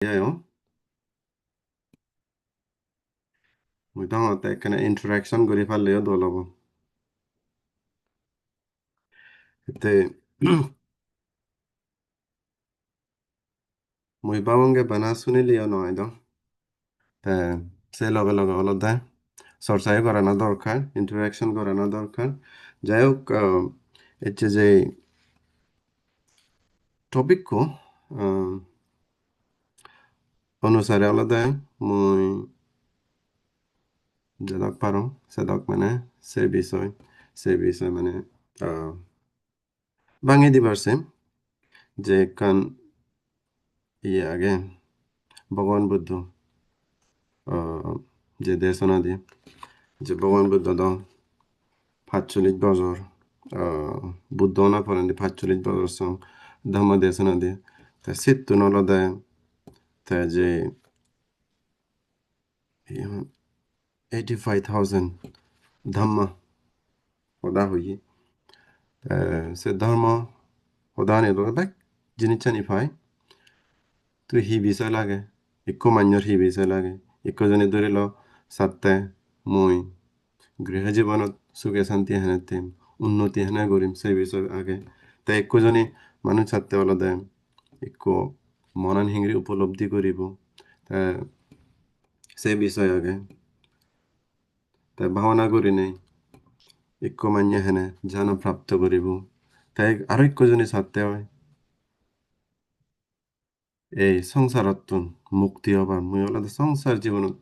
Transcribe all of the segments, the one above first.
Yo, মই তহঁতে একেনে ইন্টাৰেকশ্যন কৰি ফালেও দল হ'ব এতে মই বাবংগে বানা শুনিলিও নহয় তো তে সে লগে লগে অলপ চর্চাই করানো দরকার ইন্টারাকশন করানো দরকার যাই হোক এর যে টপিক অনুসারে আলাদা মই যেদক পারো সেদক মানে সে বিষয় মানে ভাঙি দিবারছে যে কান ইয়ে আগে ভগবান বুদ্ধ যে দেশনা দিয়ে যে ভগবান বুদ্ধ দ 45 বছর বুদ্ধ না পড়েন 45 বছর সং ধর্ম দেশনা দিয়ে তা সিদ্ধ নলদে তা যে 85,000 ধর্ম ওদা হই সে ধর্ম ওদা নিয়ে বেক জিনিস চানি ফাই তো হি বিষয় লাগে ইকো মান্যর হি বিষয় লাগে ইকো জনে ধরিল সাত্তে মই গৃহ জীৱনত সুখে শান্তি হেনেতেম উন্নতি হেনে কৰিম সেই বিষয় আগে তাই একোজনী মানুহ ছাত্তে অলদে একো মনন হিংৰি উপলব্ধি কৰিব সেই বিষয় আগে তাই ভাৱনা কৰি নেই একো মান্য হেনে জ্ঞান প্ৰাপ্ত কৰিব তাই আৰু একোজনী ছাত্তে হয় এই সংসারত্তুন মুক্তি হবার মুই অলদে সংসার জীবনত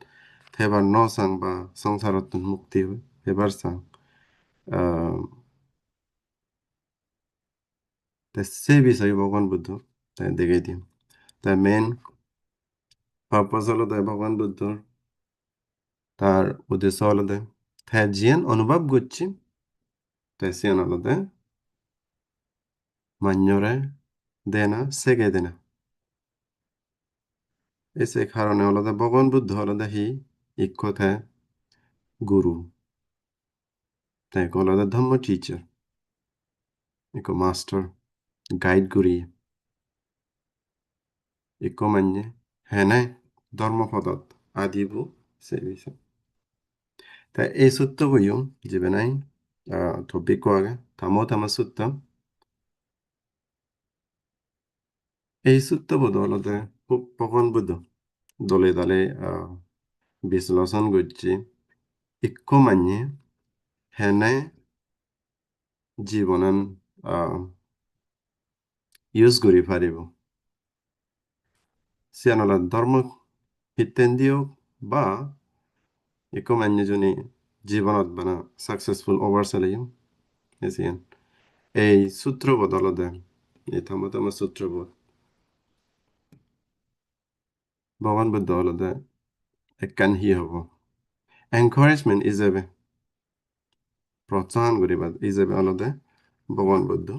থেবার ন সাং বা সংসারত্তুন মুক্তি হেবার সাং সেই বিষয়ে ভগবান বুদ্ধ তাই দেখাই দিম তাই মেন পারপাস হলো তাই ভগবান বুদ্ধর তার উদ্দেশ্য হলো তাই জিয়ান অনুভব করছি তাই সিয়ান হলো মান্যরে দেনা সেগে দেনা এসে কারণে হলো ভগবান বুদ্ধ হলো হি ইক্ষ থে গুরু তাই হলো ধম্ম টিচার ইকো মাস্টার গাইড করি ইকো মান্যে হ্যাঁ নাই ধর্মপদত আদিবু সে বিষয় তাই এই সত্য বইও যাবে নাই টপিক আগে থামো সত্য এই সত্য বোধ হলতে খুব প্রবণ বুদ্ধ দলে দলে বিশ্লেষণ করছি ইক্ষ মান্যে হেনে জীৱনন ইউজ কৰি পাৰিব সিয়ানলা ধৰ্ম হিতেন দিও বা ইক্ষ মান্যে জনী জীৱনত বানা সাকসেসফুল ওভাৰ চালিও এসিয়ান এই সূত্ৰবোধ অলদে এই থামো সূত্ৰবোধ ভগৱান বুদ্ধ অলদে একখান হি হব এনকাৰেজমেন্ট হিসেবে প্రోৎসাহন কৰিবা হিসেবে অলদে ভগৱান বুদ্ধ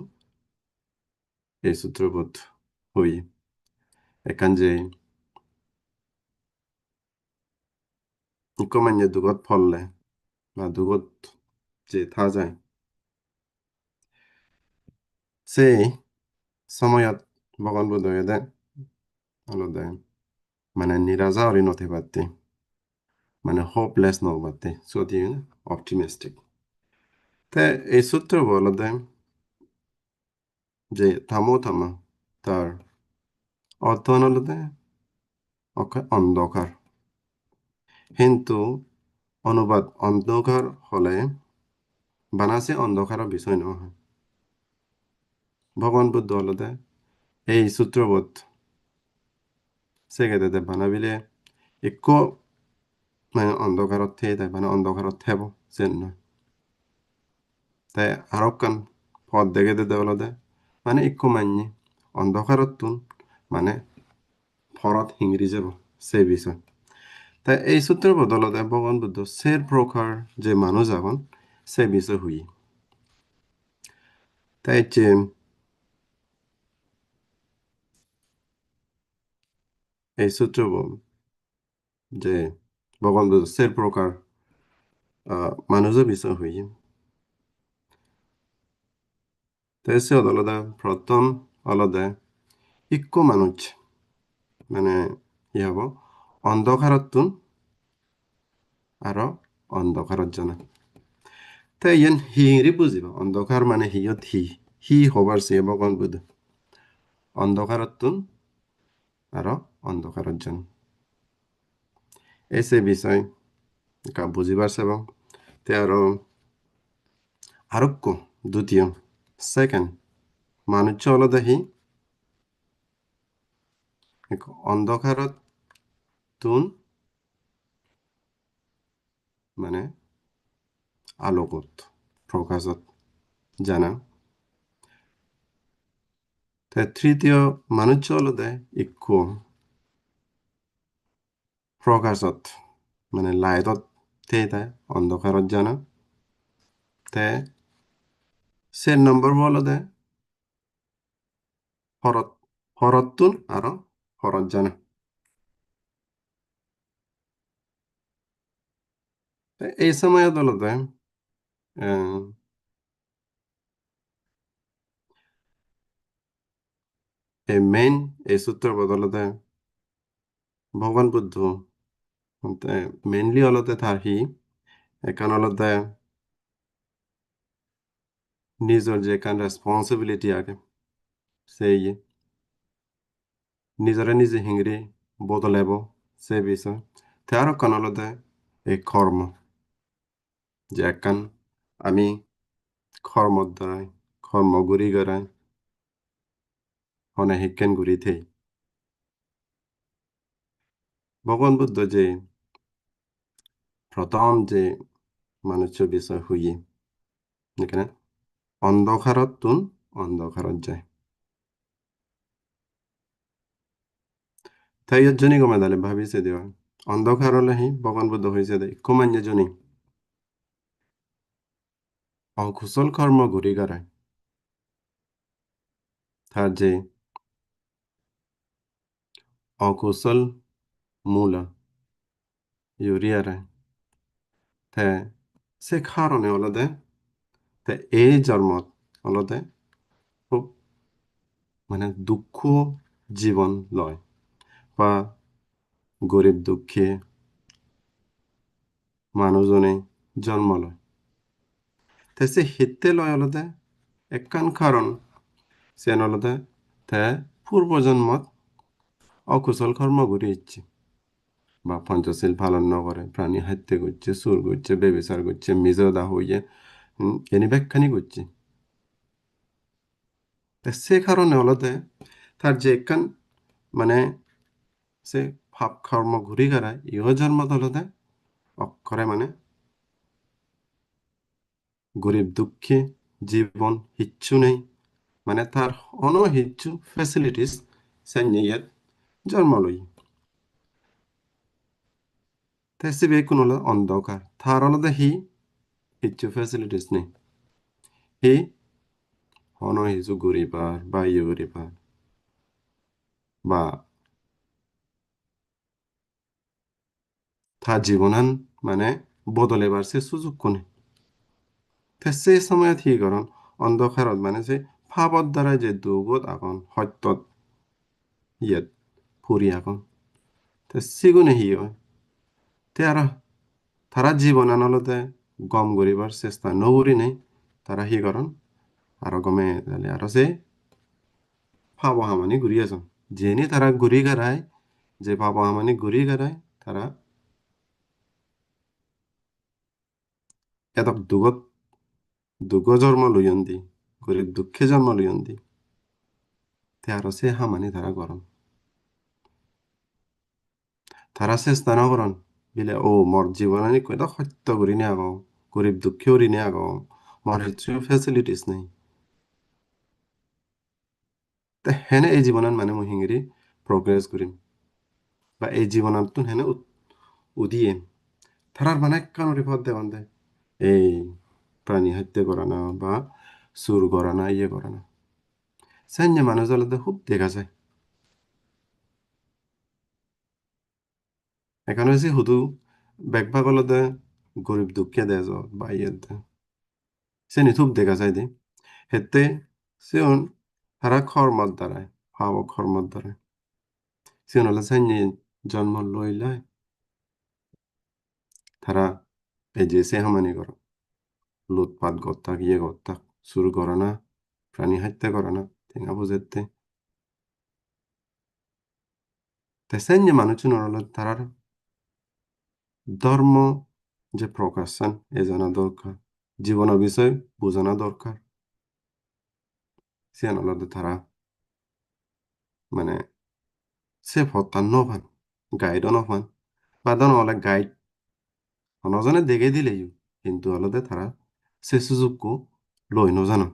এই সূত্রবোধ হই এখান যে ইকমান্য দুগত ফললে বা দুগত যে থা যায় সেই সময়ত ভগৱান বুদ্ধয়ে অলদে মানে নিরাশা হরি নথে পারতে মানে হোপলেস নবাতে যদি অপটিমিস্টিক তে এই সূত্র বলতে যে থামা তার অর্থ হলতে অন্ধকার কিন্তু অনুবাদ অন্ধকার হলে বানাসে অন্ধকারের বিষয় নহয় ভগৱান বুদ্ধ হলতে এই সূত্রবোধ সেগেতে বানাবিলে একো মানে অন্ধকারত তাই মানে অন্ধকারত থেব যেন নয় তাই আরো কান পথ দেখে হলতে মানে একো মান্য অন্ধকারত মানে ফরত হিংরি যাব সে বিষয় তাই এই সূত্রের বদলতে ভগবান বুদ্ধ সের প্রকার যে মানুষ এখন সে বিষয় হুই তাই যে এই সূত্র যে ভগবান বুদ্ধ সের প্রকার মানুষের বিষয় হুই তাই সে আলাদা প্রথম আলাদা ইক্কো মানুষ মানে 이 하고 언더카로툰 아로 언더카로잖아. তে হিৰি বুজিব অন্ধকাৰ মানে হিয়ত হি হবার সে ভগবান বুধ অন্ধকারতুন আরো অন্ধকারত জন এসে বিষয় বুঝিবার সেবং তে আরোগ্য দ্বিতীয় সেকেন্ড মানুষ হলো দেখি অন্ধকারত তুন মানে আলোকত প্রকাশত জানা তে তৃতীয় মানুষ হলো দে ইকু প্রকাশত মানে লাইটত তে অন্ধকারত জানা তে 4 নম্বর হলো দে হরত হরতুন আরো হরত জানা এই সময় আদালতে এই মেইন এই সূত্রের বদলতে ভগবান বুদ্ধ মেইনলি হলতে থাকি এখান হলতে নিজের যে এখান রেসপন্সিবিলিটি আগে সেই নিজরে নিজে হিংরি বদলাব সে বিষয় তার কান হলতে এই কর্ম যে একান আমি কর্মর দ্বারাই কর্ম গুড়ি গড়াই হনে শিক্ষণ গুড়ি থেই ভগবান বুদ্ধ যে প্রথম যে মানুষ বিষয় হইয়ে এখানে অন্ধকারত তুন অন্ধকারত যায় তাই জনী গমে দালে ভাবিছে দেওয়া অন্ধকার হলে হি ভগবান বুদ্ধ হয়েছে দে কুমান্য জনী অকুশল কর্ম ঘুরি গাড়ায় তার যে অকুশল মূলা ইউরিয়ারায় তে সে কারণে হলদে তে এই জন্মত হলদে খুব মানে দুঃখ জীবন লয় বা গরিব দুঃখী মানুষজনে জন্ম লয় তে সে হিতে লয় হলদে একান কারণ সে হলদে তে পূর্বজন্মত অকুশল কর্ম ঘুরে ইচ্ছে বা পঞ্চশীল পালন নকরে প্রাণী হত্যা করছে সুর করছে বেবিচার করছে মিজদা হইয়ে এনি ব্যাখ্যানি করছে তা সে কারণে হলতে তার যে একখান মানে সে ভাব কর্ম ঘুরি গড়ায় ইহ জন্মত হলতে অক্ষরে মানে গরিব দুঃখী জীবন হিচ্ছু নেই মানে তার হিচ্ছু ফ্যাসিলিটিস সে নিয়ে জন্ম লই তাই সে বেকুন হলো অন্ধকার তার হলতে হিচ্ছু ফ্যাসিলিটিস নেই হি হিচু গরিবার বা ইয়ে গরিবার বা তার জীবনান মানে বদলে বাড়ছে সুযোগ কোনে তে সেই সময়ত হি করন অন্ধকারত মানে যে ভাবত দ্বারা যে দুগত আগন সত্যত ইয়েত ফুরি আগন তে সিগুনে হি হয় তে আর তারা জীবন আনলতে গম করিবার চেষ্টা নকরি নেই তারা হি করন আরো গমে তাহলে আরো সে ভাব হামানি ঘুরি আছেন যেনি তারা ঘুরি গারায় যে ভাব হামানি ঘুরি গারায় তারা এত দুগত দুগ জন্ম লইয়ন্তি গরিব দুঃখে জন্ম লইয়ন্তি তে আরো সে হামানি তারা গরম তারা চেষ্টা নকৰণ বিলে মোৰ জীৱনী কয়টা সত্য কৰি নে আকৌ গৰীব দুখী কৰি নে আকৌ মোৰ সেইটো ফেচিলিটিছ নাই তে হেনে এই জীৱনত মানে মই শিঙিৰি প্ৰগ্ৰেছ কৰিম বা এই জীৱনতো হেনে উদিয়ে তারার মানে কেন রিপোর্ট দেওয়ান দেয় এই প্রাণী হত্যা করা না বা চুর করা না ইয়ে করা না সাইন্য মানুষ আলাদা খুব দেখা যায় এখানে হচ্ছে শুধু বেগভাগ আলাদা গরিব দুঃখে দেয় বা ইয়ে দেয় সে নিথুপ দেখা যায় দে হেতে সিয়ন তারা খরমত দ্বারায় হাওয়া খরমত দ্বারায় সিয়ন হলে সাইন্য জন্ম লইলাই তারা এই যে সে হামানি করো লুটপাট গত্তাক ইয়ে গত্তাক শুরু করে না প্রাণী হত্যা করে না তেঙ্গা বুঝেতে তেসেন যে মানুষ নরল তারার ধর্ম যে প্রকাশন এ জানা দরকার জীবন বিষয় বোঝানো দরকার সে নলদ তারা মানে সে ফতান নফান গাইডও নফান বা দন অলে গাইড অনজনে দেখে দিলেই কিন্তু অলদে তারা সে সুযোগকো লই নজানো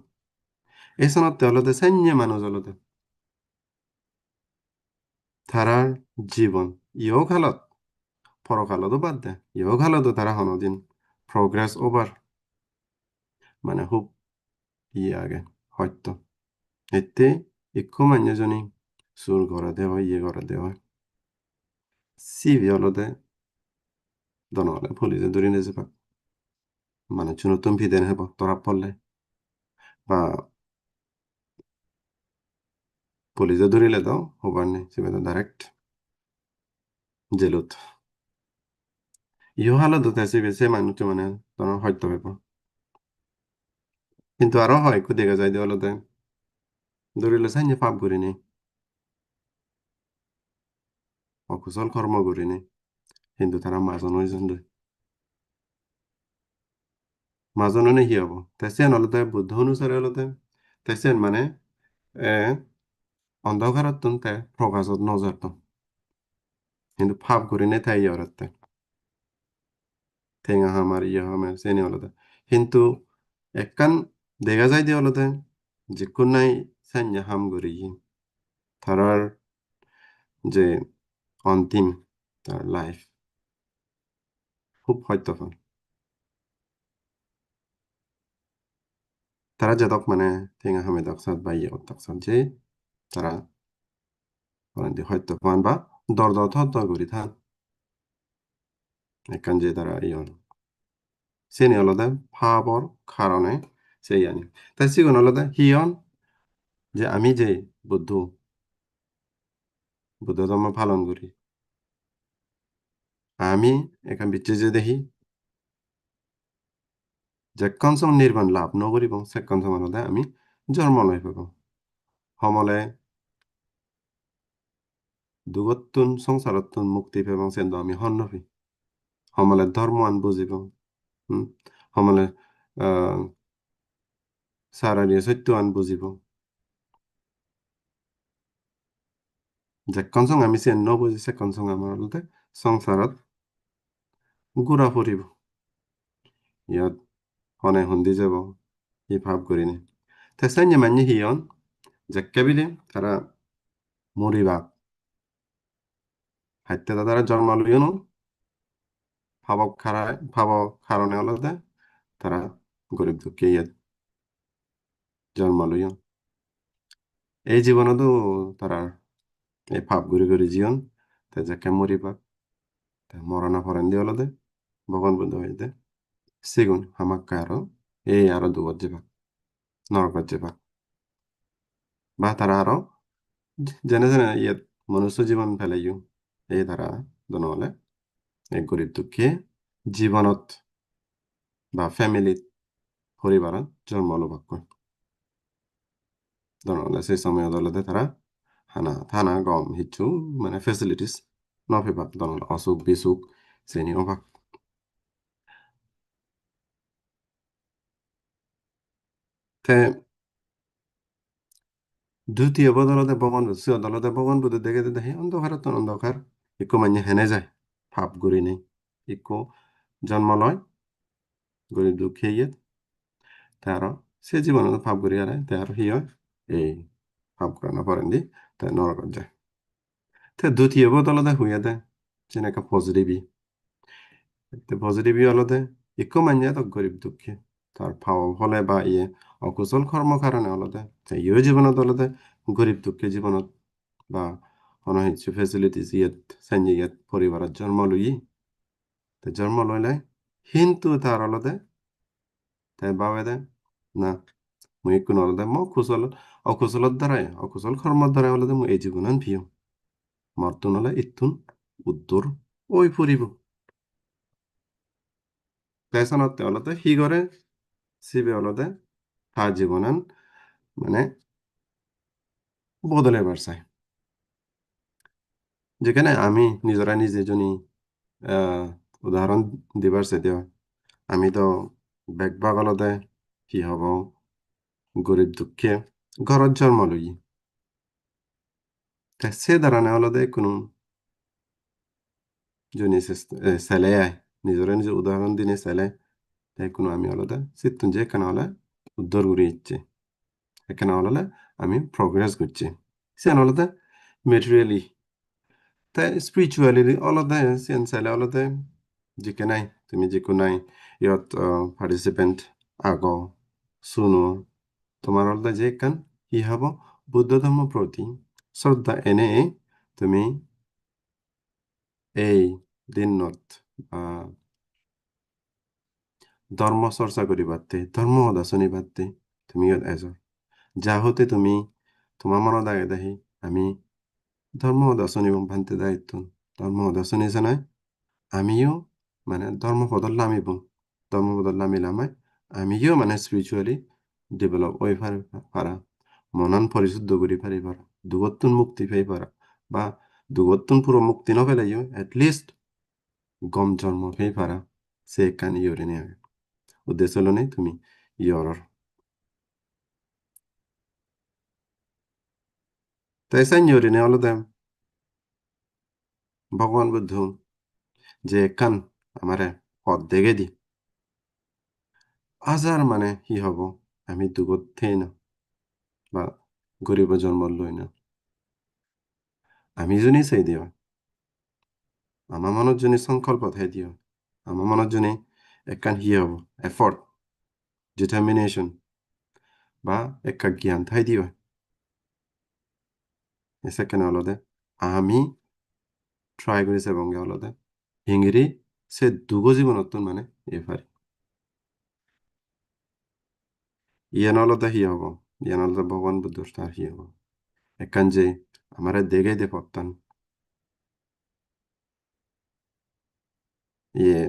এই সনতে অলদে সাইন্য মানুষ অলদে তারার জীবন ইও খালত পরকালতো বাদ দে ইও খালতো তারা হনদিন প্রগ্রেস ওভার মানে খুব ইয়ে আগে হয়তো এতে ইকো মান্যজনী সুর করে দেওয়া ইয়ে করে দেওয়া সিভি অলদে দনলে পুলিশে ধরে নিয়ে যাবা মানে নতুন ভিদেন হব তোরা পড়লে বা পুলিশে ধরিলে দাও হবার নেই সে ডাইরেক্ট জেলত ইহো হালত আছে বেশি মানুষ মানে ধরো হয়তো হইব কিন্তু আরো হয় একটু দেখা যায় দেওয়ালতে ধরিলে চাই পাপ করি নেই অকুশল কর্ম করি নেই কিন্তু তারা মাজন হয়েছেন মাজনে নে কি হব তেসেন অলতে বুদ্ধ অনুসারে অলতে তেসেন মানে এ অন্ধকারত তুনতে প্রকাশত নজরত কিন্তু ফাপ করি নে তাই ইয়রতে ঠেঙা হামার ইয়ে হামার সেনি অলতে কিন্তু একখান দেখা যায় দিয়ে অলতে যে কোনাই সাইন্য হাম করি তারার যে অন্তিম তার লাইফ খুব হয়তো তারা যেতক মানে ঠেঙা হামে দকসাত বা ইয়ে দকসাত যে তারা হয়তো ফান বা দর দর থর দর করি থান একখান যে তারা ইয়ে সেনি আলাদা ভাবর কারণে সেই আনি তাই সিগুন আলাদা হিয়ন যে আমি যে বুদ্ধ বুদ্ধ ধর্ম পালন করি আমি এখান বিচ্ছে যে দেখি যে কনসম নির্বাণ লাভ নগরিব সে কনসম আলাদা আমি জন্ম লই পাব সমলে দুগতুন সংসারতুন মুক্তি পাব সেন্দ আমি হন্নফি সমলে ধর্ম আন বুঝিব সমলে আহ সারারিয়ে সত্য আন বুঝিব যে কনসং আমি সে ন বুঝি সে কনসং আমার আলাদা সংসারত ঘুরা ফুরিব ইয়াত হনে হুন্দি যাব ই ভাব করিনি তেসাইনে মানি হিয়ন যেক্কেবিলে তারা মরিবা হাইতে তারা জন্ম লইয়নো ভাবক কারণে আলাদা তারা গরিব দুঃখী ইয়াত জন্ম লইয়ন এই জীবনতো তারা এই ভাব ঘুরি ঘুরি জীবন তে যেকে মরিবা মরনা ফরেন দিয়ে আলাদা ভগবান বুদ্ধ হইতে সিগুন হামাক্কা আরো এই আরো দুবত যাবা নরকত যাবা বা তারা আরো যেনে যেনে ইয়াত মনুষ্য জীবন ফেলাইও এই তারা দনহলে এই গরিব দুঃখী জীৱনত বা ফ্যামিলিত পরিবারত জন্ম অনুভব করে দনহলে সেই সময় দলতে তারা থানা গম হিচ্ছু মানে ফেসিলিটিস নফেবাক দনহলে অসুখ বিসুখ শ্রেণী অভাব তে দ্বিতীয় বদলতে ভগবান বুদ্ধ দলতে ভগবান বুদ্ধ দেখে দেখে অন্ধকার তো অন্ধকার ইকো মানে হেনে যায় ভাব গড়ি নেই ইকো জন্ম লয় গরিব দুঃখী ইয়ে তার সে জীবনত ভাব গড়ি আরে তার হি হয় এই ভাব করানো পরেন দি তাই নরকত যায় তে দ্বিতীয় বদলতে হইয়া দেয় যেনেকা পজিটিভই তে পজিটিভই অলতে ইকো মানে তো গরিব দুঃখী তার ফলে বা ইয়ে অকুশল কর্ম কারণে অলতে ইয়ে জীবনত অলতে গরিব দুঃখী জীবনত বা অনহিচ্ছ ফেসিলিটিস ইয়াত সাইন ইয়াত পরিবারের জন্ম লই তে জন্ম লইলে কিন্তু তার অলতে তাই বাবে দে না মুই কোনো অলতে মই কুশল অকুশলত দ্বারাই অকুশল কর্মর দ্বারাই অলতে মুই এই জীবনান ভিও মর্তুন হলে ইতুন উত্তৰ ঐ ফুৰিব পেছনত তেওঁলোকে সি কৰে চিবে অলতে তাৰ জীৱনন মানে বদলাইবার চাই যেখানে আমি নিজরা নিজে জনী উদাহরণ দিবার চাই দেওয়া আমি তো বেগবাগ অলতে কি হব গরিব দুঃখে ঘরত জন্ম লই তা সে দাঁড়ানে অলতে কোনো জনী ছেলে আয় নিজরে নিজে উদাহরণ দিনে ছেলে তাই কোনো আমি অলতে সিদ্ধুন যে এখানে হলে উদ্ধার করে ইচ্ছে এখানে হলে আমি প্রগ্রেস করছি সে অলতে মেটেরিয়ালি তাই স্পিরিচুয়ালি অলতে সেন ছেলে অলতে জিকে নাই তুমি জিকো নাই ইয়ত পার্টিসিপেন্ট আগ শুনো তোমার অলতে যে কান কি হব বুদ্ধ ধর্ম প্রতি শ্রদ্ধা এনে তুমি এই দিনত ধর্ম চর্চা করি পারতে ধর্ম সদাচনি পারতে তুমি এজন যা হতে তুমি তোমার মনত আগে দেখি আমি ধর্ম সদাচনি ভান্তে দায়িত্ব ধর্ম সদাচনি জানাই আমিও মানে ধর্ম বদললামই বুং ধর্ম বদললামিলামাই আমিও মানে স্পিরিচুয়ালি ডেভেলপ হয়ে পারা মনন পরিশুদ্ধ করি পারি পারা দুগত্তুন মুক্তি পাই পারা বা দুগত্তুন পুরো মুক্তি নপেলাইও এটলিস্ট গম জন্ম পাই পারা সে কান ইয়রে নিয়ে উদ্দেশ্য হলো নেই তুমি ইয়রর তাই সাইন ইয়রে নিয়ে হলো দেম ভগবান বুদ্ধ যে কান আমারে পথ দেখে দি আজার মানে কি হব আমি দুগত্তেই না বা গরিব জন্ম লই না আমি যদি চাই দিও আমার মনত যদি সংকল্প থাই দিও আমার মনত যদি একখান হি হব এফর্ট ডিটারমিনেশন বা একটা জ্ঞান থাই দিও সেখানে হলদে আমি ট্রাই করি সেবঙ্গে হলদে হিংরি সে দুগো জীবনত্ব মানে এফারি ইয়ান হলদে হি হব ইয়ান হলদে ভগবান বুদ্ধ তার হি হব একখান যে আমার দেখে দে পত্তান ইয়ে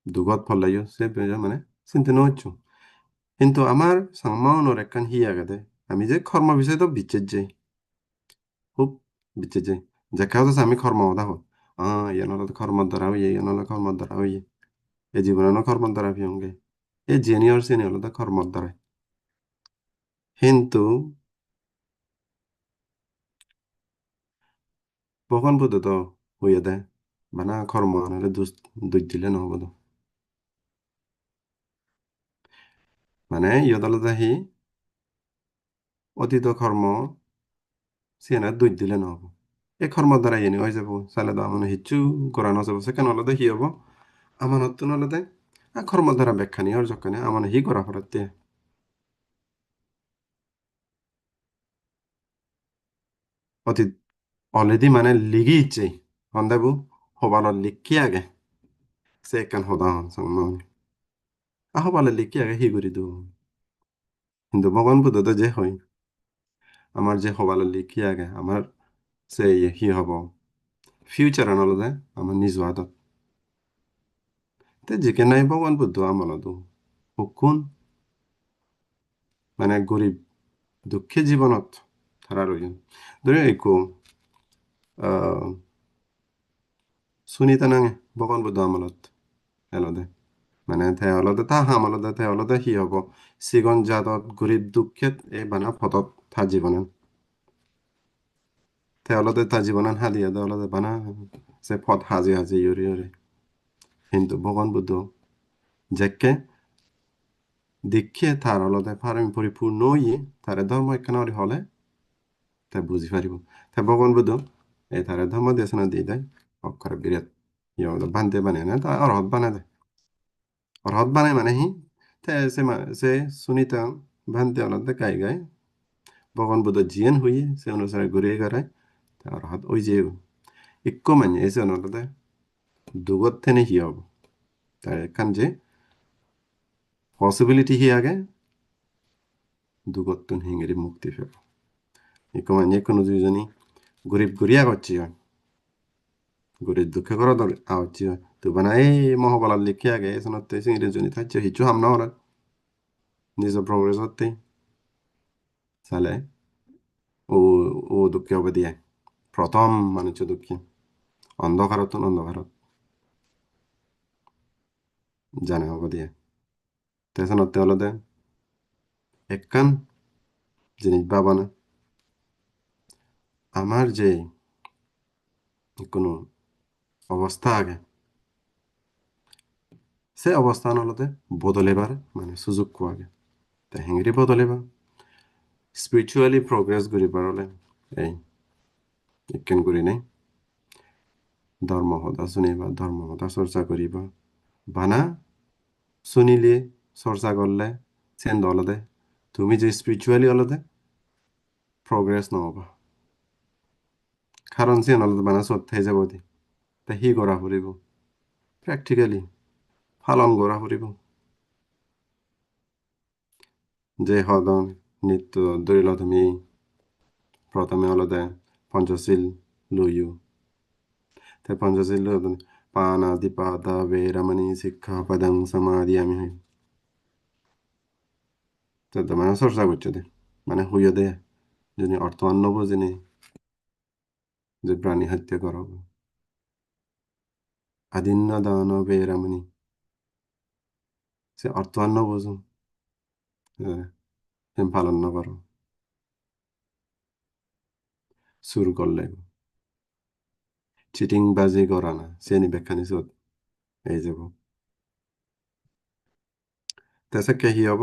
দুগত ফলাইও সে মানে চিন্তা নহচ্ছু কিন্তু আমার সাংমাওনর একখান হি আগে আমি যে কর্ম বিষয় তো বিচ্ছেদ যাই খুব বিচ্ছেদ যাই দেখা হচ্ছে আমি কর্ম হতা হো ইয়ানলে কর্মর দ্বারা হইয়ে ইয়ানলে কর্মর দ্বারা হইয়ে এই জীবনে কর্মর দ্বারা ভিয়ঙ্গে এই জেনিয়র সিনিয়র হলো কর্মর দ্বারা কিন্তু বখন বুদ্ধ তো হইয়া দেয় বানা কর্ম আনলে দুধ দিলে নহব তো মানে ইয়দালে হি অতীত কর্ম সিয়ানা দুধ দিলে নহব এই কর্মর দ্বারা এনে হয়ে যাব চাইলে তো আমার হিচ্ছু করা নযাব সেখানে হলে কি হব আমার নতুন হলে দেয় কর্মর দ্বারা ব্যাখ্যা নিয়ে আর যখন আমার হি করা ফরাতে অতীত অলরেডি মানে লিগি ইচ্ছে হন্দাবু হবালত লিখি আগে সে একখান হদা হন সংমানি হবালে লিখি আগে হি করি দু কিন্তু ভগবান বুদ্ধ তো যে হয় আমার যে হবালে লিখি আগে আমার সে হি হব ফিউচার আনলদে আমার নিজ হাতত তে জিকে নাই ভগবান বুদ্ধ আমলতো হুকুন মানে গরিব দুঃখী জীবনত তারা রইন ধরে একো আহ সুনিতা নাঙে ভগবান বুদ্ধ আমলত এলদে মানে তেওলতে তা হামলতে তেওলতে হি হব সিগন জাতত গরিব দুঃখেত এই বানা ফতত থা জীবনন তেওলতে তা জীবনন হাদিয়া দেওলতে বানা সে ফত হাজি হাজি ইউরি ইউরি কিন্তু ভগবান বুদ্ধ যেকে দীক্ষে তার অলতে পারমি পরিপূর্ণ ইয়ে তার ধর্ম একখানা হলে তা বুঝি পারিব তা ভগবান বুদ্ধ এই তার ধর্ম দেশনা দিয়ে দেয় অক্ষর বিরাট ইয়ে বানতে বানিয়ে না তা অরহত বানায় দেয় অরহত বানায় মানে হি তে সে সুনিতা ভানতে অলতে গাই গায় ভগবান বুদ্ধ জিয়েন হইয়ে সে অনুসারে ঘুরে গারায় তা অরহত ওই যে ইক্কো মানে এসে অলতে দুগত থেনে হি হব তার এখান যে পসিবিলিটি হি আগে দুগত্তুন হিঙ্গিরি মুক্তি ফেব ইকো মানে কোনো দুইজনই গরিব গরিয়া করছি Guri dukke koro dor awchi tu bana moho bala likki age sonotte singire joni taccio hichu hamna ora nizo progress hotte sale ও ও দুঃখে হবে দিয়ে প্রথম মানুষ দুঃখী অন্ধকারত অন্ধকারত জানে হবে দিয়ে তেসন হতে হলো দে একখান জিনিস ভাবা না আমার যে কোনো অবস্থা আগে সে অবস্থান হলোতে বদলেবার মানে সুযোগ আগে তা হেঙ্গি বদলেবা স্পিরিচুয়ালি প্রগ্রেস করিবার হলে এই একখান করি নাই ধর্ম সদা শুনিবা ধর্ম সদা চর্চা করিবা বানা শুনিলে চর্চা করলে চেন হলদে তুমি যে স্পিরিচুয়ালি হলদে প্রগ্রেস নহবা কারণ চেন হলদে বানা সত্যাই যাব দি তা হি করা ফুরিব প্র্যাকটিক্যালি পালন করা ফুরিব যে সদন নৃত্য ধৰিল তুমি প্ৰথমে হলদে পঞ্চশীল লইও তে পঞ্চশীল পানাতিপাতা বেরামণি শিক্ষাপদং সমাদিয়ামি তো মানে চর্চা করছো দে মানে হইয়া দে যিনি অর্থ বোঝেনি যে প্রাণী হত্যা করা আদিন্য দান বেরামণি সে অর্থ বোঝো সে পালন না করো শুরু করলে চিটিং বাজি করা না সে নি বেখানি চোদ এই যাব তেসে কে হি হব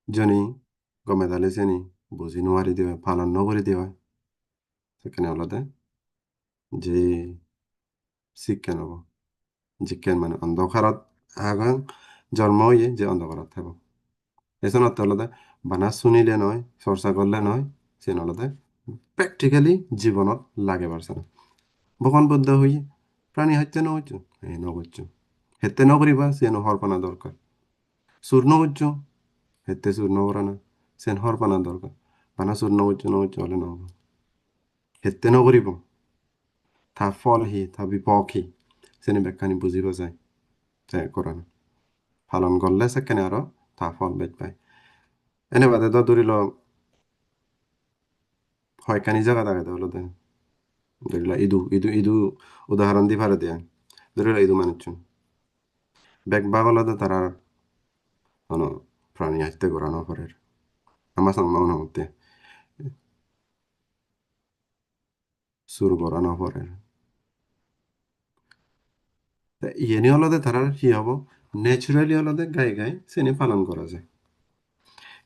জনি গমে দালে চেনি বুঝি নোয়ারি দেওয়া পালন নকরি দেওয়া সেখানে হলদে যে শিক্ষা নব জিজ্ঞান মানে অন্ধকারত আগান জন্ম হইয়ে যে অন্ধকারত থাকব এছাড়া হলদে বানা শুনিলে নয় চর্চা করলে নয় সে হলদে প্র্যাকটিক্যালি জীবনত লাগে পারছে না বকন বদ্ধ হইয়ে প্রাণী হত্যা নগরছো এই নগরছো হেতে নকরিবা সে হরপানা দরকার সুর নগরছো হেতে সুর নগরা না সে হরপানা দরকার বানা সুর নগরছো হলে নহব হেতে নকরিব তা ফল হি তা বিপক হি সেনে ব্যাখ্যানি বুঝিব যায় যে করা না পালন করলে সেখানে আরো তা ফল বেচ পায় এনে বাদে তো ধরিল হয়খানি জায়গা থাকে হলো দেন ধরিল ইদু উদাহরণ দি পারে দেয় ধরিল ইদু মানুষ ব্যাগ বাগলাতে তারা কোনো প্রাণী আসতে ঘোরানো করে আমার সঙ্গে মধ্যে সুর ঘোরানো করে ইয়েনি হলদে তারা কি হব ন্যাচুরালি হলদে গায়ে গায়ে সেনি পালন করা যায়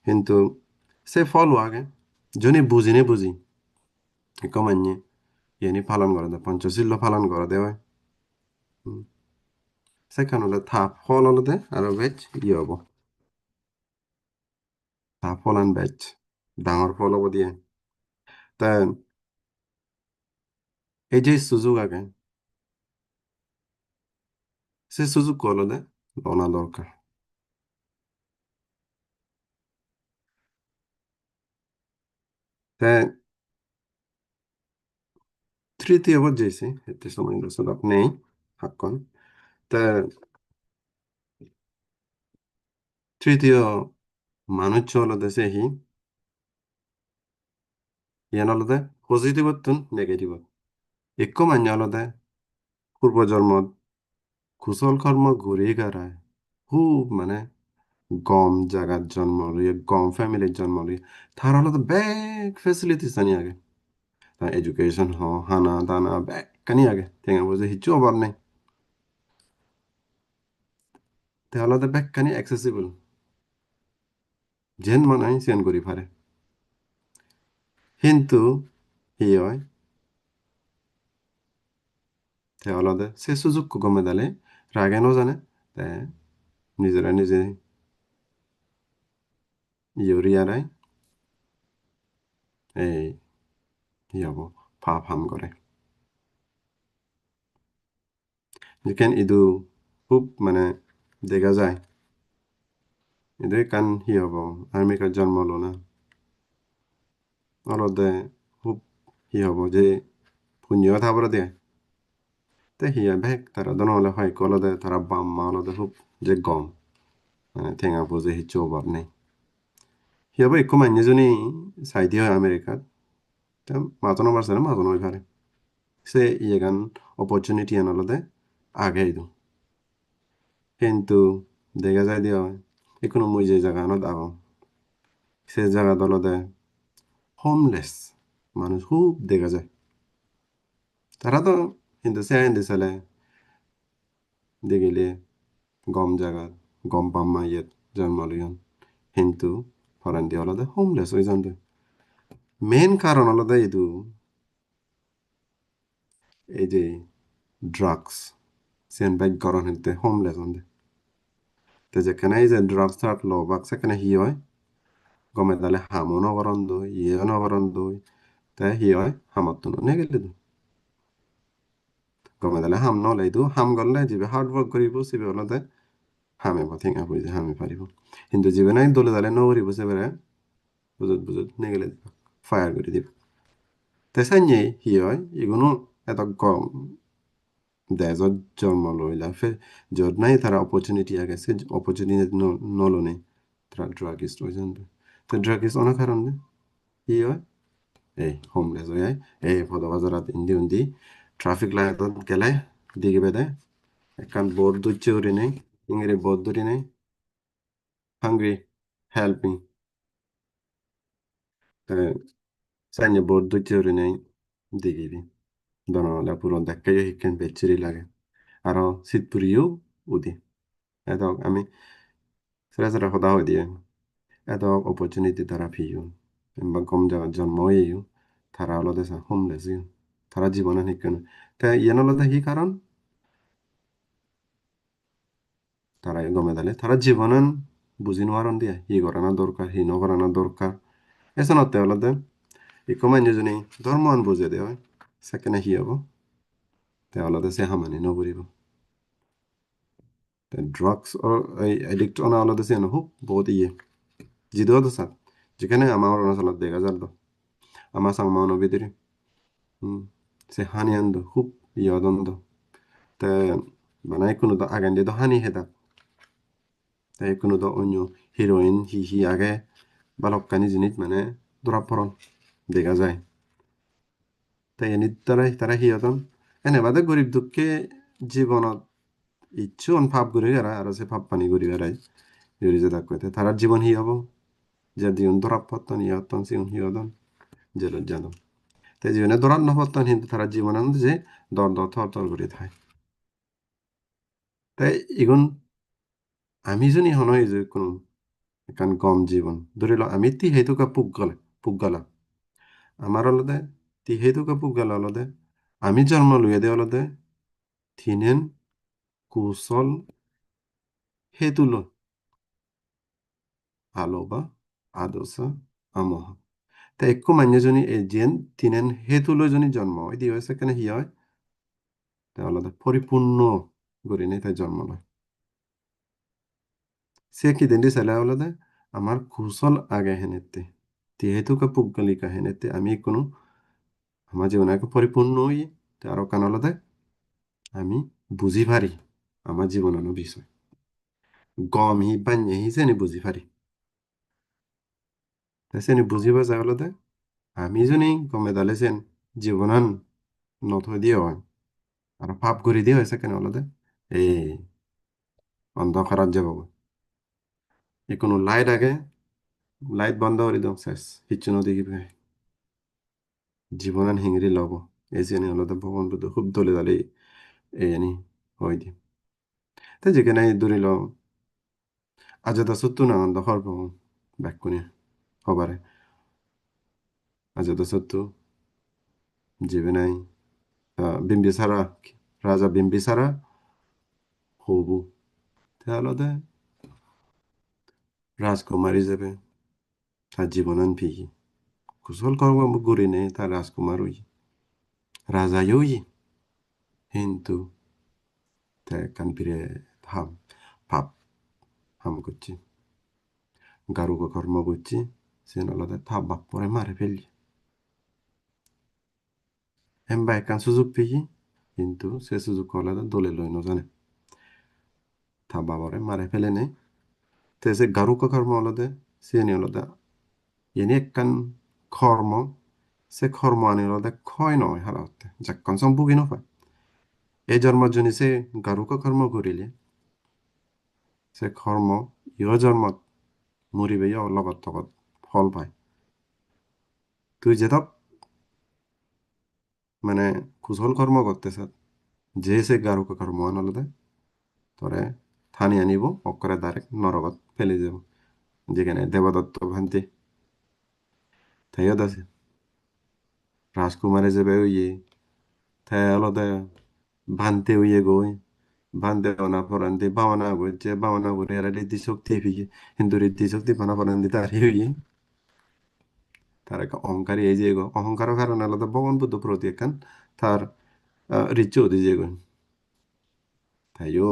কিন্তু সে ফল আগে যদি বুঝি কমান্যে ইয়েনি পালন করে দেয় পঞ্চশীল পালন করে দেওয়া সেখানে হলে থাপ ফল হলদে আরো বেচ ইয়ে হব থাপ ফল আন বেচ ডাঙর ফল হব দিয়ে তা এই যে সুযোগ আগে সে সুযোগ হলদে লনা দরকার তা তৃতীয় পর্যায়ে এতে সময় দর্শক নেই হাক্কন তা তৃতীয় মানুষ হলদে সেহি ইয়ান হলদে পজিটিভ নেগেটিভ একো মান্য হলদে পূর্বজন্ম কুশল কর্ম ঘুরে গারায় খুব মানে গম জাগাত জন্ম লইয়ে গম ফ্যামিলির জন্ম লইয়ে তার হলদে ব্যাক ফেসিলিটিস আনি আগে তার এডুকেশন হানা দানা ব্যাক কানি আগে তেঙ্গা বুঝে হিচু অভাব নেই তে হলদে ব্যাক কানি অ্যাক্সেসিবল যেন মানে সেন করি পারে কিন্তু ই হয় তে হলদে সে সুযোগ গমে দালে রাগে ন জানে তে নিজেরা নিজে ইউরিয়ারাই এই ই হব পাপ হাম করে যেখান ইদু খুব মানে দেখা যায় ইদু কান হি হব আমেরিকার জন্ম হলো না অলদে খুব হি হব যে hunyo thabro de te hiya bek tara dono le hai kolo de tara bam ma lo de hup je gom tenga boze hi cho bab nei hiya bo ikko manye joni saidi hoy amerika tam ma tono barsana ma tono ifare se yegan opportunity analode আগে দিও কিন্তু দেখা যায় দিও এখনো মই যে জায়গানত আগো সে জায়গা দলতে হোমলেস মানুষ খুব দেখা যায় তারা তো কিন্তু সে হিন্দি সালে দেখিলে গম জায়গা গম পাম্মা ইয়েত জন্ম লিয়ন কিন্তু ফরেন দিয়ে আলাদা হোমলেস হয়ে যান মেন কারণ আলাদা ಇದು এই যে ড্রাগস সেন বাইক গরন হইতে হোমলেস হন্দে তো যেখানে এই যে ড্রাগস থাকলো বাক সেখানে হি হয় গমে তাহলে হামও নগরন দই ইয়ে নগরন দই তাই হি হয় হামত নে গেলে gome dale ham no lay du ham golle jibe hard work koribo sibe olode hame bo thinga buji hame paribo hindu jibe nay dole dale no koribo sebere bujut bujut negele fire kori dibe te sanye hi hoy igunu eto gom dezo জন্ম লইলা ফে জদ নাই তারা opportunity আগে সে opportunity no lo ne tra drugist হই জানবে তো drugist অনেক কারণে কি হয় এই হোমলেস হয়ে যায় এই পদ বাজারাত ইন্দি উন্দি ট্রাফিক লাইট গেলে দিকে বেদে একখান বোর্ড ধরছে উড়ি নেই ইংরে বোর্ড ধরি নেই হাঙ্গ্রি হেল্প মি সাইনে বোর্ড ধরছে উড়ি নেই দিকে দনলা পুরো দেখাই হিকেন বেচিরি লাগে আরো শীতপুরিও উদি এত আমি সেরা সেরা কথা হই দিয়ে এত অপরচুনিটি তারা ফিউ বা কম জায়গা জন্ম হইও তারা আলাদা হোমলেস তারা জীবনে হিকেন তাই ইয়ান আলাদা হি কারণ তারা গমে দালে তারা জীবনন বুঝি নোয়ারন দিয়ে হি করানা দরকার হি নকরানা দরকার এসনতে আলাদা ই কমাই নিজনি ধর্মান বুঝে দেওয়া সেখানে হি হব তে আলাদা সে হামানি নগরিব ড্রাগস এই এডিক্ট অনা আলাদা সে নহব বহুত ইয়ে জিদো তো সাথ যেখানে আমার অরুণাচলত দেখা যার আমার সাংমা নবীদের সে হানি আনন্দ খুব ইয়দন্দ তে বানাই কোনো তো আগান দিয়ে তো হানি হেদা তাই কোনো তো অন্য হিরোইন হি আগে বালককানি জিনিস মানে ধরা পড়ন দেখা যায় তাই এনি তারা হিয়তন এনে বাদে গরিব দুঃখে জীবনত ইচ্ছু অন ভাব ঘুরে গেরা আর সে ভাব পানি ঘুরি বেড়াই ঘুরি যে দাগ করতে তারার জীবন হি হব যে দিন ধরা পত্তন ইয়তন সিউন হিয়তন জেলত জাদম তাই জীবনে ধরার নপত্তন কিন্তু তারা জীবন যে দর দর থর থর করে থাকে তাই ইগুন আমি যদি হনই যে কোনো এখান কম জীবন ধরিল আমি তি হেতুকা পুক গলা আমার আলাদা তি হেতুকা পুক গলা আলাদা আমি জন্ম লইয়া দে আলাদা থিনেন কুশল হেতুল আলো বা আদর্শ আমহ তা একো মান্যজনী এই যেন তিনেন হেতুলৈ জনী জন্ম হয় দি হৈছে কেনে হি হয় তেওঁলোকে পৰিপূৰ্ণ কৰি নে তাই জন্ম লয় সে কি দেndi চালে হলদে আমার কুশল আগে হেনেতে যেহেতু কা পুগলিকা হেনেতে আমি কোনো আমার জীবনে পরিপূর্ণ হই তার কান হলদে আমি বুঝি পারি আমার জীবনের বিষয় গম হি বান্যে হি সেনে বুঝি পারি তাই সেনে বুঝিবা যায় হলদে আমি যদি গমে দালেছেন জীবনান নথৈ দিয়ে হয় আর পাপ করে দিয়ে হয়েছে কেন হলদে এই অন্ধকারাত যাব এই কোনো লাইট আগে লাইট বন্ধ করে দাও শেষ কিচ্ছু নদীকে জীবনান হিংরি লব এই যে হলদে ভগবান বুদ্ধ খুব দলে দালে এই আনি হয় দি তাই যেখানে দূরিল আজাদা সত্তু না দখর ব্যাকুনি হবারে আজাদা সত্তু জীবে নাই বিম্বিসারা রাজা বিম্বিসারা হবু তাহলে রাজকুমারী যাবে তার জীবনান ফিকি কুশল কর্ম ঘুরে নেই তার রাজকুমার হই রাজা হই কিন্তু তাই কান ফিরে হাম পাপ হাম করছি গারুকে কর্ম করছি সে নলদে থাপ বাপ পরে মারে ফেললি Hemba ekkan sujuk piji, কিন্তু সে সুযোগ হলে দলে লই নজানে থা বাবারে মারে ফেলে নেই তে সে গারুকা কর্ম হলদে সিনি হলদে ইনি একখান কর্ম সে কর্ম আনি হলদে ক্ষয় নয় হারাতে যাক্কান সম্ভুগি নফায় এই জন্মের জন্য সে গারুকা কর্ম করিলে সে কর্ম ইহ জন্মত মরিবে ইয় লগত তগত ফল পায় তুই যেতক মানে কুশল কর্ম করতেছ যে সে গারুকা কর্ম আনলদে তোরে থানি আনিব অকরে ডাইরেক্ট নরকত ফেলে যাব যেখানে দেবদত্ত ভান্তি তাইও আছে রাজকুমারে যাবে ওই তাই আলাদা ভান্তে হইয়ে গই ভান্তে না পরান্তি বামনা বলছে বামনা বলে এরা ঋদ্ধি শক্তি ফিকে কিন্তু ঋদ্ধি শক্তি বানা পরান্তি তার হইয়ে তার একটা অহংকারী এই যে অহংকারের কারণে আলাদা ভগবান বুদ্ধ প্রতি একখান তার রিচ দি যে তাইও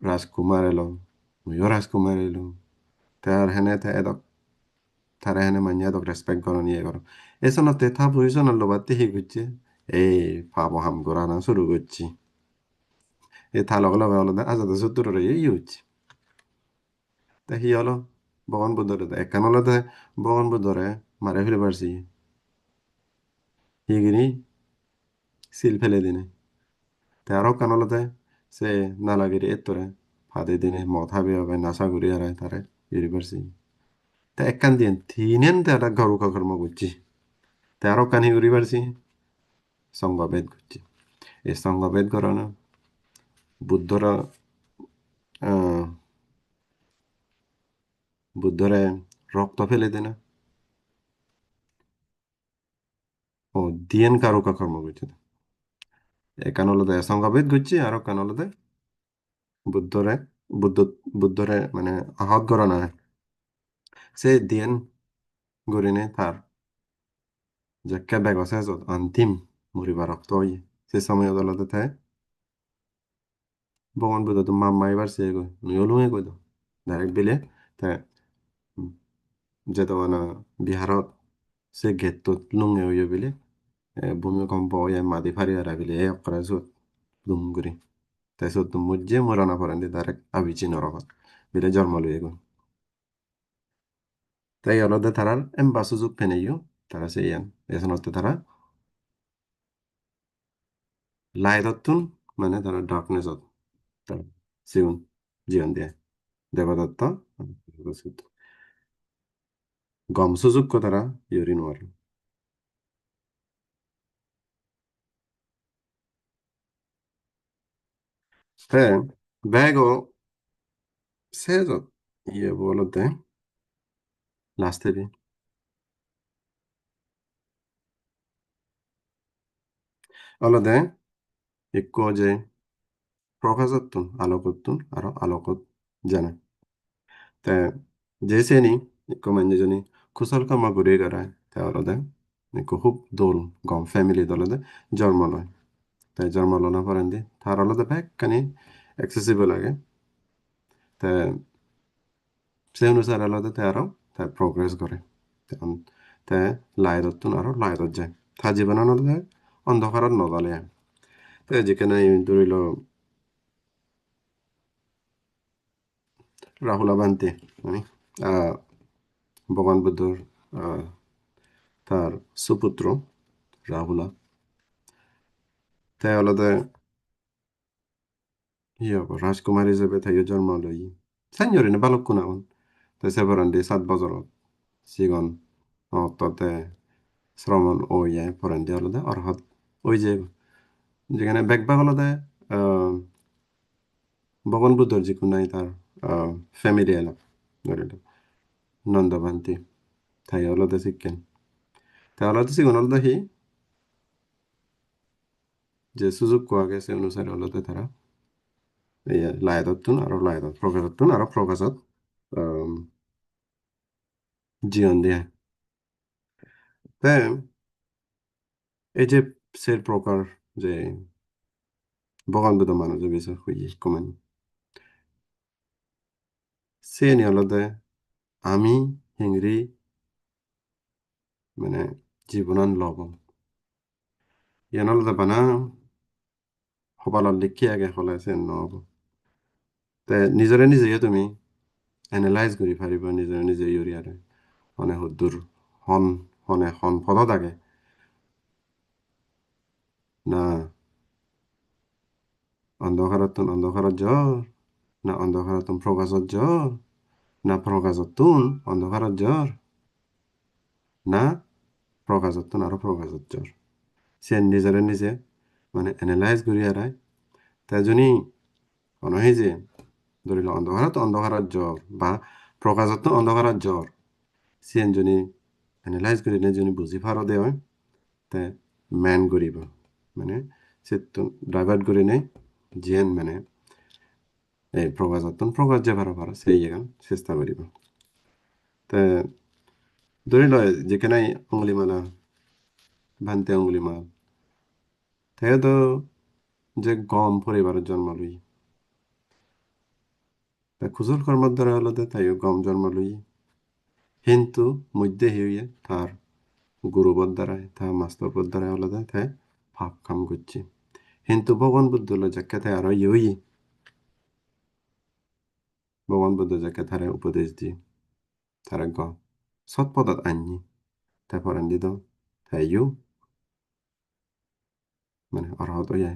রাজকুমার এলো মুইও রাজকুমার এলো তার হেনে তাই এদক তারা হেনে মানিয়া এদক রেসপেক্ট করো নিয়ে করো eso no te está posicionando lo bate higuchi পাবো হাম করানো শুরু করছি তা লগে লগে হলো আজাদ সত্তর ইউজ তা হি হলো ভগবান বুদ্ধরে একখান হলো ভগবান বুদ্ধরে মারে ফেলে পারছি হিগিনি সিল ফেলে দিনে তে আরো কান হলো সে নালাগিরি এতরে ফাদে দিনে মদ হাবি হবে নাসা ঘুরি আর তারে ইউনিভার্সি তা একখান দিন তিনেন তে একটা ঘর কর্ম করছি তে আরো কানি ঘুরি পারছি সঙ্গভেদ করছি এই সঙ্গভেদ করানো বুদ্ধরা আহ বুদ্ধরে রক্ত ফেলে দেনা ও দিয়েন কারো কর্ম করছে একানলতে সংঘাবেদ ঘটছে আর কানলতে বুদ্ধরে বুদ্ধ বুদ্ধরে মানে আহত করা না সে দিয়েন গরিনে তার যে কেবে গছে যত অন্তিম মরিবার রক্ত হই সে সময় দলতে থাকে ভগবান বুদ্ধ তো মাম্মা এবার সে গো নুয়ো লুঙে কই তো ডাইরেক্ট বিলে তে যেত না বিহারত সে গেত লুঙে হইয়া বিলে ভূমিকম্প হইয়া মাদি ফারি আর বিলে এ অকরা যত দুম করি তাই সত্য মুজ্জে মরানা পরান্দি ডাইরেক্ট আবিচি নরকত বিলে জন্ম লইয়ে গো তাই অলদে tarar en basuzuk peneyu tara seyan esanotte tara লাইদত্তুন মানে তারা ডার্কনেসত তারা জীবন জীবন দিয়ে দেবদত্ত গম সুযোগ তারা ইউরি নোয়ার হ্যাঁ ব্যাগও সেজত ইয়ে বলতে লাস্টে বি অলদে একো যে প্রকাশত্তুন আলোকত্তুন আরো আলোকত জানা তে যেসেনি একো মানে কুশল কামা ঘুরে গড়ায় তে অলদে একো খুব দোল গম ফ্যামিলি দলদে জন্ম লয় তাই জন্ম লনা পরেন্দি তার আলাদা ব্যাগ কানি accessible আগে তে সে অনুসারে আলাদা তে আরো তে প্রোগ্রেস করে তেমন তে লাইদতুন আরো লাইদত যায় তা জীবন আলাদা অন্ধকারত নগলে তে যেখানে ধরিল রাহুলা বান্তে মানে আহ ভগবান বুদ্ধর আহ, তার সুপুত্র রাহুলা তাই আলাদা ইয়ে হবো রাজকুমার হিসেবে তাই জন্ম লই সাইনজরিনে বালক কুনাউন তাই সেবারান্দি 7 বছরত সিগন ততে শ্রমণ ও ইয়ে পরেন্দি আলাদা অর্হৎ ওই যে যেখানে ব্যাকবাক আলাদা আহ ভগবান বুদ্ধর যে নাই তার ফ্যামিলি এলাম ধরিল নন্দভান্তি তাই আলাদা শিখেন তাই আলাদা সিগুন আলাদা হি যে সুযোগ কোয়া গেছে অনুসারে আলাদা তারা এই লায়দত্তুন আরো লায়দত প্রকাশত্তুন আরো প্রকাশত আম, জীবন দিয়ে তাই এই যে সের প্রকার যে ভগবান বুদ্ধ মানুষ বিষয় হই কমেন সে নিয়ে আলাদা আমি হিংরি মানে জীবনান লবণ Yan olode bana hobalol likki age hole sen no. Te নিজৰে নিজে তুমি এনালাইজ কৰি পাৰিব নিজৰে নিজে ইউৰিয়াৰে মানে সুদূৰ হন হনে হন পদ থাকে না অন্ধকাৰত জ্বৰ না অন্ধকাৰত প্ৰকাশত জ্বৰ না প্ৰকাশত অন্ধকাৰত জ্বৰ না প্ৰকাশত আৰু প্ৰকাশত জ্বৰ সে নিজৰে নিজে মানে এনালাইজ কৰি আৰাই তাই জনী অনহি যে ধৰি লওক অন্ধকাৰত জ্বৰ বা প্ৰকাশত অন্ধকাৰত জ্বৰ সিয়েনজনী এনালাইজ কৰি নিজনী বুজি পাৰো দে হয় তে ম্যান করিব মানে সে তো ডাইভার্ট করে নেই জিয়ান মানে এই প্রকাশ যে ভালো ভালো সেই এখান চেষ্টা করিব তে ধরি লয় যেখানে অঙ্গুলিমালা ভান্তে অঙ্গুলিমাল তাই তো যে গম পরিবারের জন্ম লই তা কুশল কর্মর দ্বারা হলো তাইও গম জন্ম লই কিন্তু মধ্যে হইয়ে তার গুরুবর দ্বারায় তার মাস্তবর দ্বারায় হলো তাই পাপ কাম করছে কিন্তু ভগবান বুদ্ধ হলো যাকে তাই আরো ইয়ে ভগবান বুদ্ধ যাকে তারা উপদেশ দিয়ে তারা সৎপথত আননি তারপর আনলি তো তাইও মানে অর্হত হয়ে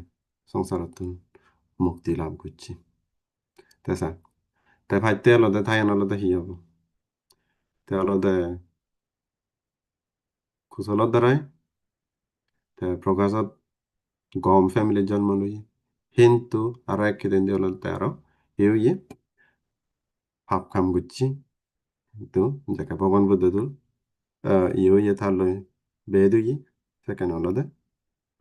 সংসারত মুক্তি লাভ করছি তেসা তাই ভাই তেল হতে তাই আনলতে হি হব তেল হতে কুশলত দ্বারাই তে প্রকাশত গম ফ্যামিলির জন্ম লই কিন্তু আরো এক দিন দিয়ে হলো আরো ইয়ে ভাব কাম করছি তো যাকে ভগবান বুদ্ধ তো ইয়ে থার লই বেদুই সেখানে হলো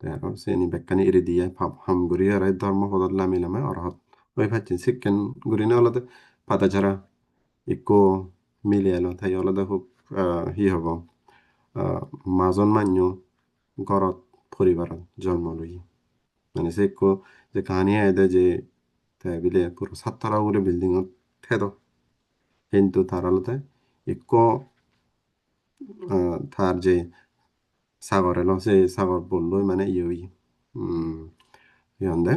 Pero seni bekkani iridiye pap ham guriya rai dharma hodar lami lama arahat. Oi facin sikken gurine olade padachara ikko মিলি এলো তাই অলদা খুব হি হব মাজন মান্য ঘৰত পৰিবাৰত জন্ম লৈ মানে সে একো যে কাহানী আইদে যে তাই বিলে পুরো সাততলা করে বিল্ডিংত থেদ কিন্তু তার আলাদা একো তার যে সাগর এলো সেই সাগর বললো মানে ইয়ে ইয়ন্দে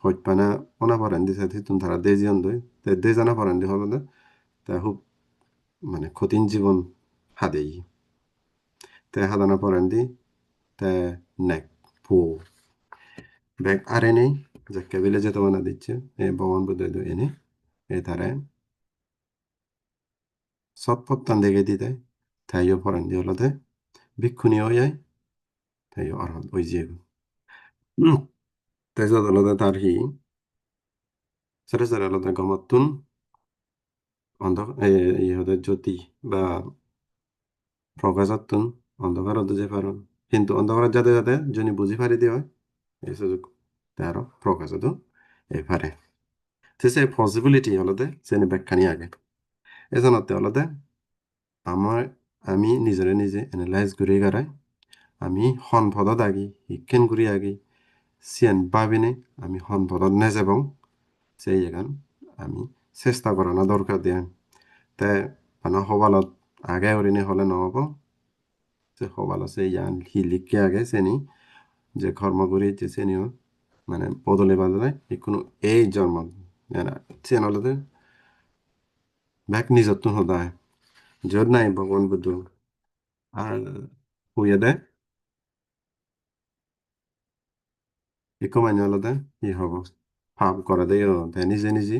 hojpana ona parandi sati tun tara deji ondoi te dejana parandi holode ta খুব মানে কঠিন জীবন হাদেই তে হাদানা parandi তে nek po bek arene যাকে ভিলেজে তো বানা দিচ্ছে এ ভগবান বুদ্ধ এনে এ তারা সৎপত্তান দেখে দিতে তাইও parandi holode ভিক্ষুনি হয়ে যায় তাইও অরহত ওই যে তাই যত holode তার হি সেটা সেটা holode গমতুন অন্ধ ইহদের জ্যোতি বা প্রকাশাতুন অন্ধকারত যে পারন কিন্তু অন্ধকারত যাতে যাতে যদি বুঝি পারি দিয়ে হয় এই সুযোগ তার প্রকাশত এই পারে সে পসিবিলিটি হলতে সে ব্যাখ্যানি আগে এজনতে হলতে আমার আমি নিজরে নিজে এনালাইজ করি গারাই আমি হন পদত আগি শিক্ষণ করি আগি সিয়ান ভাবিনে আমি হন পদত নে যাবং সেই এখান আমি চেষ্টা করা না দরকার দিয়ে তে মানে সবালত আগে উরিনে হলে নহব যে সবালত সেই ইয়ান হি লিখকে আগে চেনি যে কর্মগুলি যে senior মানে বদলে বদলে কোনো এই জন্ম চেনলতে ব্যাক নিজত্ব হদায় যদ নাই ভগবান বুদ্ধ আর হুয়ে দে ইকো মানে হলতে ই হব ভাব করে দেয় তে নিজে নিজে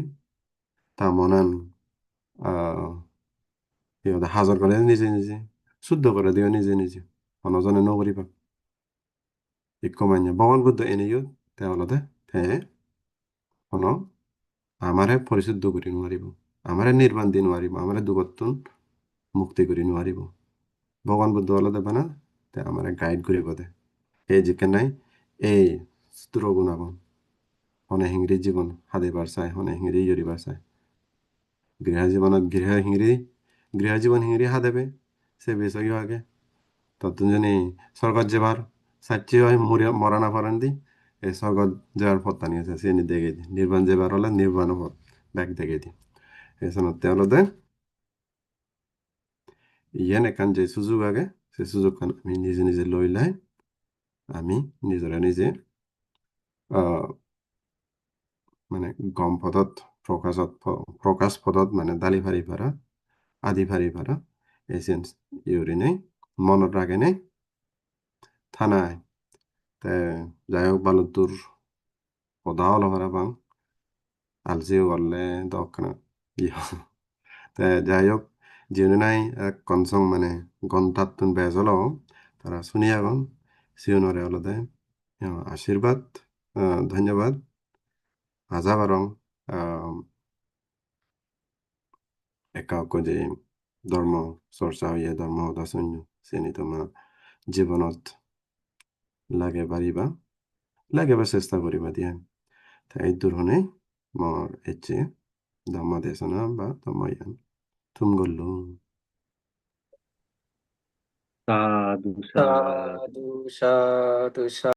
তা মনান ইহতে হাজার করে নিজে নিজে শুদ্ধ করে দিও নিজে নিজে অনজনে নকরিবা ইকো মানে ভগবান বুদ্ধ এনেও তে হলতে তে হন আমারে পরিশুদ্ধ করি নোৱাৰিব আমাৰে নিৰ্বাণ দি নোৱাৰিব আমাৰে দুগতুন মুক্তি কৰি নোৱাৰিব ভগৱান বুদ্ধ অলতে বানা তে আমাৰে গাইড কৰিব দে এই জিকে নাই এই স্থূল গুণাগুণ হনে হিংৰি জীৱন হাদিবাৰ চাই হনে হিংৰি ইয়ৰিবাৰ চাই গৃহ জীৱনত গৃহ জীৱন হিংৰি হাদেবে সে বিষয় আগে ততজন জানি স্বর্গত যাবার সাচ্চি হয় মরা না পারেন দি এই স্বর্গত যাওয়ার পথ নিয়েছে সে দেখে দি নির্বাণ যাবার হলে নির্বাণ পথ ব্যাগ দেখে দি এসনত তেওলতে ইয়ান একান যে সুযোগ আগে সে সুযোগ আমি নিজে নিজে লই লাই আমি নিজৰে নিজে মানে গম পদত প্রকাশ পদত মানে দালি ভারি ভাড়া আদি ভারি ভাড়া এসেন্স ইউরি নেই মনত রাখে নেই থানায় তে যাই হোক বালুদ্দুর পদাও লহরা বাং আলজিও গলে দক্ষিণ ইয়া তে যাই হোক যিনি নাই এক কনসং মানে গন্তাত্তুন বেজল তারা শুনিয়াগন সিউনরে অলদে আশীর্বাদ ধন্যবাদ হাজাবারং একাউকে যে ধর্ম চর্চা হইয়ে ধর্ম দাসন্য শ্রেণী তোমার জীবনত লাগে চেষ্টা করিবা দিয়ে তাই দূর হনে মর এচে ধর্ম দেশনা বা ধর্ময়ান তুম গল্লু সাধু সাধু সাধু সাধু